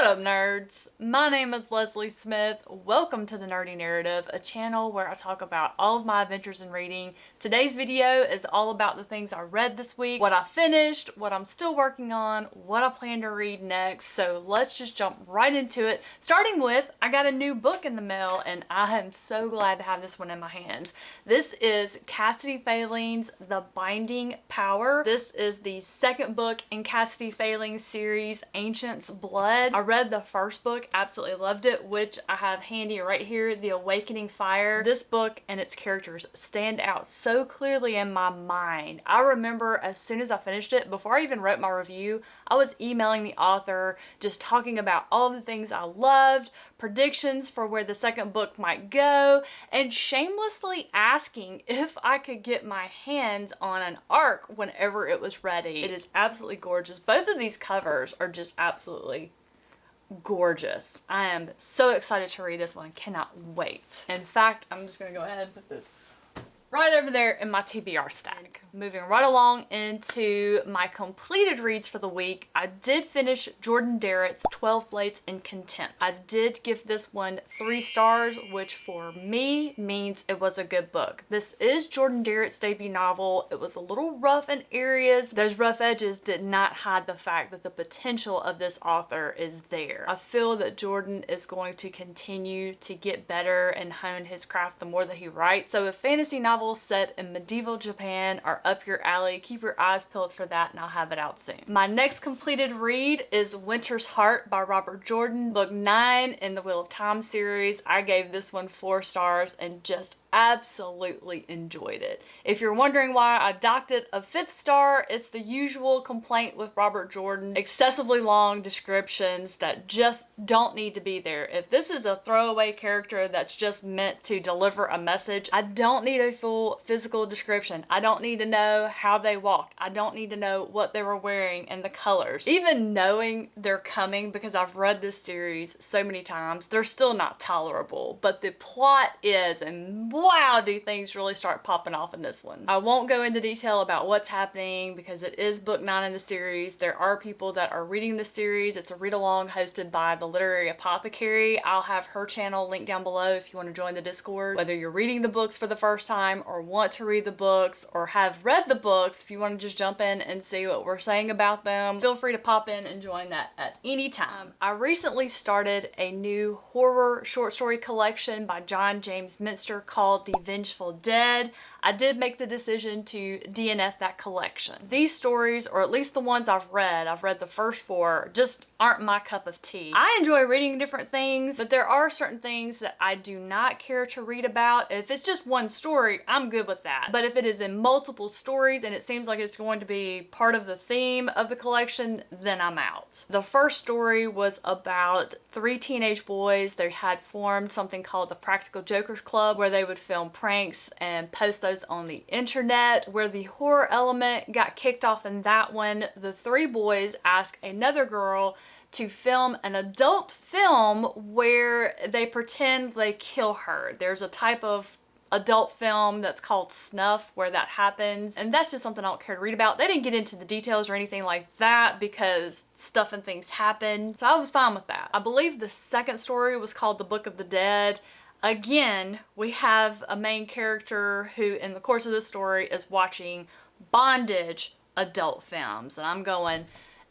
up, nerds? My name is Leslie Smith. Welcome to The Nerdy Narrative, a channel where I talk about all of my adventures in reading. Today's video is all about the things I read this week, what I finished, what I'm still working on, what I plan to read next. So let's just jump right into it. Starting with, I got a new book in the mail and I am so glad to have this one in my hands. This is Cassidy Failing's The Binding Power. This is the second book in Cassidy Failing's series, Ancient's Blood. I read the first book, absolutely loved it, which I have handy right here, The Awakening Fire. This book and its characters stand out so clearly in my mind. I remember as soon as I finished it, before I even wrote my review, I was emailing the author, just talking about all the things I loved, predictions for where the second book might go, and shamelessly asking if I could get my hands on an arc whenever it was ready. It is absolutely gorgeous. Both of these covers are just absolutely gorgeous. I am so excited to read this one. Cannot wait. In fact, I'm just gonna go ahead and put this right over there in my TBR stack. Moving right along into my completed reads for the week, I did finish Jordan Darrett's 12 Blades in Contempt. I did give this one 3 stars, which for me means it was a good book. This is Jordan Darrett's debut novel. It was a little rough in areas. Those rough edges did not hide the fact that the potential of this author is there. I feel that Jordan is going to continue to get better and hone his craft the more that he writes. So if fantasy novels set in medieval Japan are up your alley, keep your eyes peeled for that and I'll have it out soon. My next completed read is Winter's Heart by Robert Jordan, book 9 in the Wheel of Time series. I gave this one 4 stars and just absolutely enjoyed it. If you're wondering why I docked it a 5th star, it's the usual complaint with Robert Jordan. Excessively long descriptions that just don't need to be there. If this is a throwaway character that's just meant to deliver a message, I don't need a full physical description. I don't need to know how they walked. I don't need to know what they were wearing and the colors. Even knowing they're coming, because I've read this series so many times, they're still not tolerable. But the plot is, and wow, do things really start popping off in this one. I won't go into detail about what's happening because it is book 9 in the series. There are people that are reading the series. It's a read-along hosted by the Literary Apothecary. I'll have her channel linked down below if you want to join the Discord. Whether you're reading the books for the first time or want to read the books or have read the books, if you want to just jump in and see what we're saying about them, feel free to pop in and join that at any time. I recently started a new horror short story collection by John James Minster called The Vengeful Dead. I did make the decision to DNF that collection. These stories, or at least the ones I've read the first 4, just aren't my cup of tea. I enjoy reading different things, but there are certain things that I do not care to read about. If it's just one story, I'm good with that. But if it is in multiple stories and it seems like it's going to be part of the theme of the collection, then I'm out. The first story was about 3 teenage boys. They had formed something called the Practical Jokers Club, where they would film pranks and post those on the internet. Where the horror element got kicked off in that one, the 3 boys ask another girl to film an adult film where they pretend they kill her. There's a type of adult film that's called snuff where that happens, and that's just something I don't care to read about. They didn't get into the details or anything like that because stuff and things happen, so I was fine with that. I believe the second story was called The Book of the Dead. Again, we have a main character who in the course of this story is watching bondage adult films, and I'm going,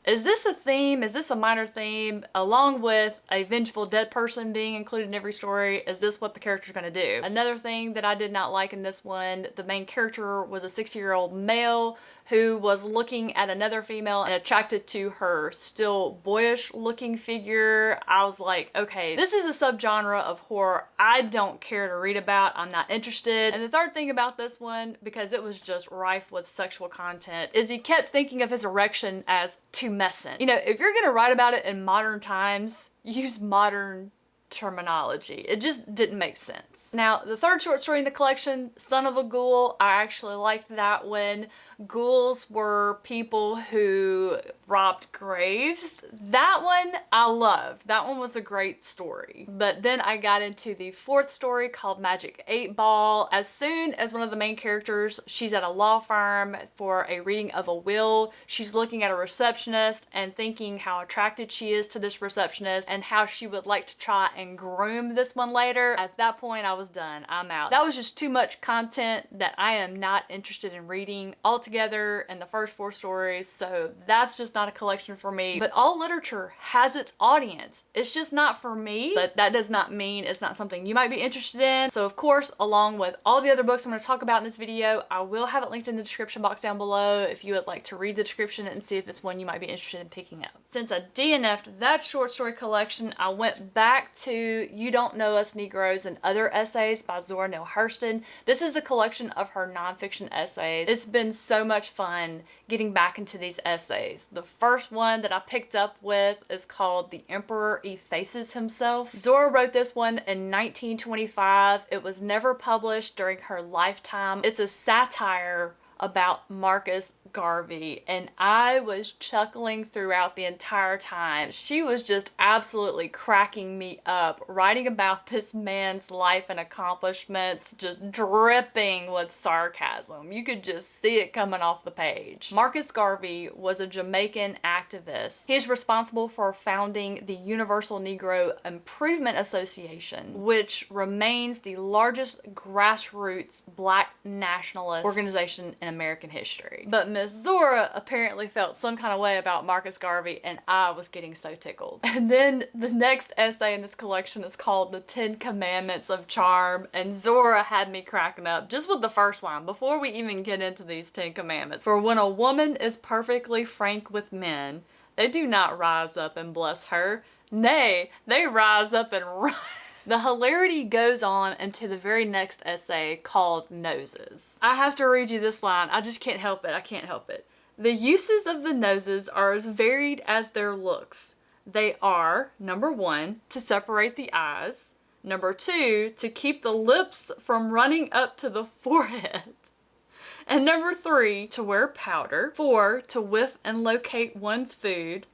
is this a theme? Is this a minor theme? Along with a vengeful dead person being included in every story, is this what the character's gonna do? Another thing that I did not like in this one, the main character was a 60-year-old male who was looking at another female and attracted to her still boyish looking figure. I was like, okay, this is a subgenre of horror I don't care to read about. I'm not interested. And the third thing about this one, because it was just rife with sexual content, is he kept thinking of his erection as tumescent. You know, if you're gonna write about it in modern times, use modern terminology. It just didn't make sense. Now, the third short story in the collection, Son of a Ghoul, I actually liked that one. ghouls were people who robbed graves. That one I loved. That one was a great story. But then I got into the fourth story called Magic 8 Ball. As soon as one of the main characters, she's at a law firm for a reading of a will, she's looking at a receptionist and thinking how attracted she is to this receptionist and how she would like to try and groom this one later. At that point, I was done. I'm out. That was just too much content that I am not interested in reading altogether in the first 4 stories, so that's just not a collection for me. But all literature has its audience. It's just not for me, but that does not mean it's not something you might be interested in. So of course, along with all the other books I'm going to talk about in this video, I will have it linked in the description box down below if you would like to read the description and see if it's one you might be interested in picking up. Since I DNF'd that short story collection, I went back to You Don't Know Us Negroes and Other Essays by Zora Neale Hurston. This is a collection of her nonfiction essays. It's been so much fun getting back into these essays. The first one that I picked up with is called The Emperor Effaces Himself. Zora wrote this one in 1925. It was never published during her lifetime. It's a satire about Marcus Garvey, and I was chuckling throughout the entire time. She was just absolutely cracking me up, writing about this man's life and accomplishments, just dripping with sarcasm. You could just see it coming off the page. Marcus Garvey was a Jamaican activist. He's responsible for founding the Universal Negro Improvement Association, which remains the largest grassroots Black nationalist organization in American history. But Miss Zora apparently felt some kind of way about Marcus Garvey, and I was getting so tickled. And then the next essay in this collection is called The 10 Commandments of Charm, and Zora had me cracking up just with the first line before we even get into these 10 commandments. For when a woman is perfectly frank with men, they do not rise up and bless her. Nay, they rise up and run. The hilarity goes on into the very next essay called Noses. I have to read you this line. I just can't help it. I can't help it. The uses of the noses are as varied as their looks. They are, number 1, to separate the eyes. Number 2, to keep the lips from running up to the forehead. And number 3, to wear powder. 4, to whiff and locate one's food.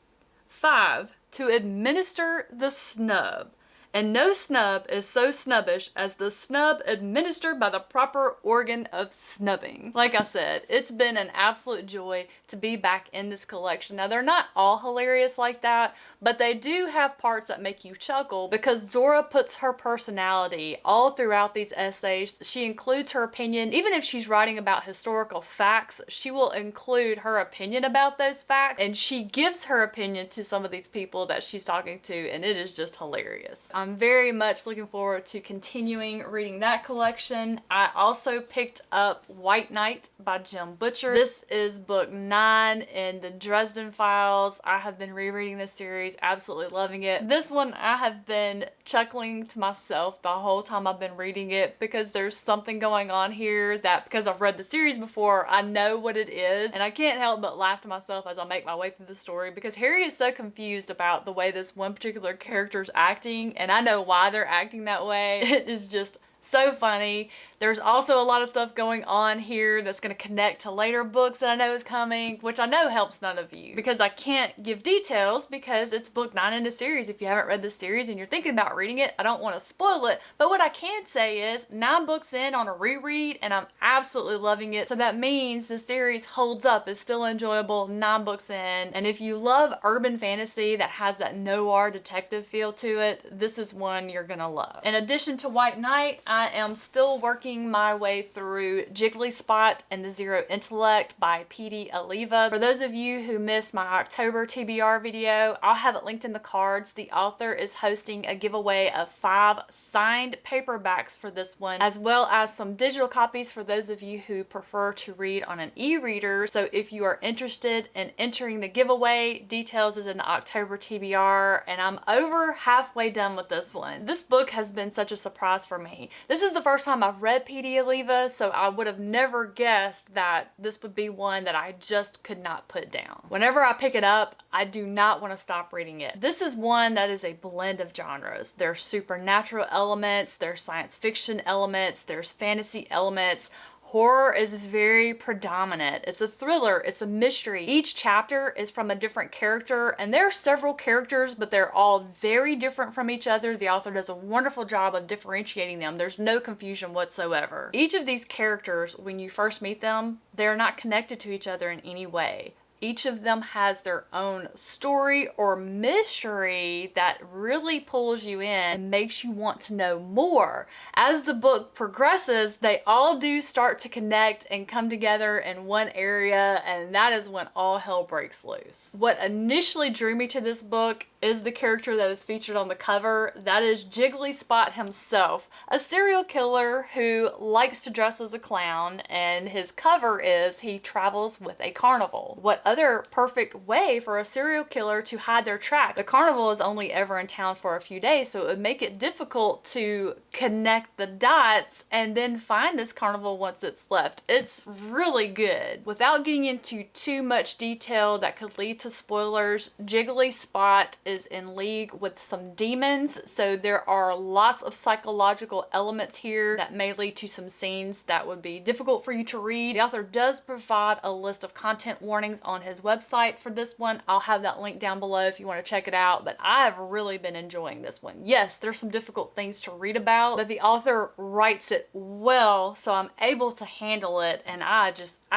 5, to administer the snub. And no snub is so snubbish as the snub administered by the proper organ of snubbing. Like I said, it's been an absolute joy to be back in this collection. Now, they're not all hilarious like that, but they do have parts that make you chuckle because Zora puts her personality all throughout these essays. She includes her opinion. Even if she's writing about historical facts, she will include her opinion about those facts, and she gives her opinion to some of these people that she's talking to, and it is just hilarious. I'm very much looking forward to continuing reading that collection. I also picked up White Knight by Jim Butcher. This is book 9 in the Dresden Files. I have been rereading this series, absolutely loving it. This one I have been chuckling to myself the whole time I've been reading it because there's something going on here that, because I've read the series before, I know what it is, and I can't help but laugh to myself as I make my way through the story because Harry is so confused about the way this one particular character's acting, and I know why they're acting that way. It is just so funny. There's also a lot of stuff going on here that's going to connect to later books that I know is coming, which I know helps none of you because I can't give details because it's book 9 in the series. If you haven't read this series and you're thinking about reading it, I don't want to spoil it. But what I can say is 9 books in on a reread and I'm absolutely loving it. So that means the series holds up. It's still enjoyable 9 books in. And if you love urban fantasy that has that noir detective feel to it, this is one you're going to love. In addition to White Knight, I am still working my way through Jigglyspot and the Zero Intellect by P.D. Aliva. For those of you who missed my October TBR video, I'll have it linked in the cards. The author is hosting a giveaway of 5 signed paperbacks for this one, as well as some digital copies for those of you who prefer to read on an e-reader. So if you are interested in entering the giveaway, details is in the October TBR, and I'm over halfway done with this one. This book has been such a surprise for me. This is the first time I've read P.D. Aliva, so I would have never guessed that this would be one that I just could not put down. Whenever I pick it up, I do not want to stop reading it. This is one that is a blend of genres. There's supernatural elements, there's science fiction elements, there's fantasy elements, Horror is very predominant. It's a thriller, it's a mystery. Each chapter is from a different character, and there are several characters, but they're all very different from each other. The author does a wonderful job of differentiating them. There's no confusion whatsoever. Each of these characters, when you first meet them, they're not connected to each other in any way. Each of them has their own story or mystery that really pulls you in and makes you want to know more. As the book progresses, they all do start to connect and come together in one area, and that is when all hell breaks loose. What initially drew me to this book is the character that is featured on the cover. That is Jigglyspot himself, a serial killer who likes to dress as a clown, and his cover is he travels with a carnival. What other perfect way for a serial killer to hide their tracks? The carnival is only ever in town for a few days, so it would make it difficult to connect the dots and then find this carnival once it's left. It's really good. Without getting into too much detail that could lead to spoilers, Jigglyspot is in league with some demons, so there are lots of psychological elements here that may lead to some scenes that would be difficult for you to read. The author does provide a list of content warnings on his website for this one. I'll have that link down below if you want to check it out, but I have really been enjoying this one. Yes, there's some difficult things to read about, but the author writes it well, so I'm able to handle it, and I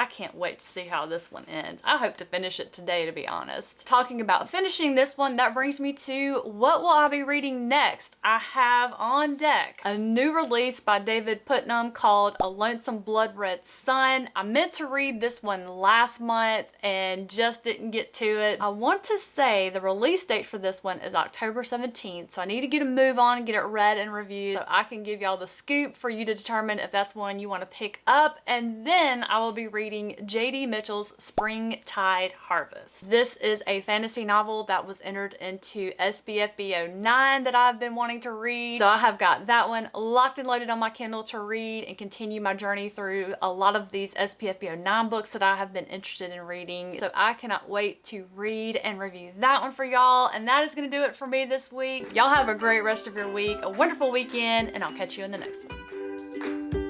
can't wait to see how this one ends. I hope to finish it today, to be honest. Talking about finishing this one, that brings me to what will I be reading next. I have on deck a new release by David Putnam called A Lonesome Blood Red Sun. I meant to read this one last month and just didn't get to it. I want to say the release date for this one is October 17th, so I need to get a move on and get it read and reviewed so I can give y'all the scoop for you to determine if that's one you want to pick up. And then I will be reading J.D. Mitchell's Springtide Harvest. This is a fantasy novel that was entered into SBFB 09 that I've been wanting to read. So I have got that one locked and loaded on my Kindle to read and continue my journey through a lot of these SPFB 09 books that I have been interested in reading. So I cannot wait to read and review that one for y'all. And that is going to do it for me this week. Y'all have a great rest of your week, a wonderful weekend, and I'll catch you in the next one.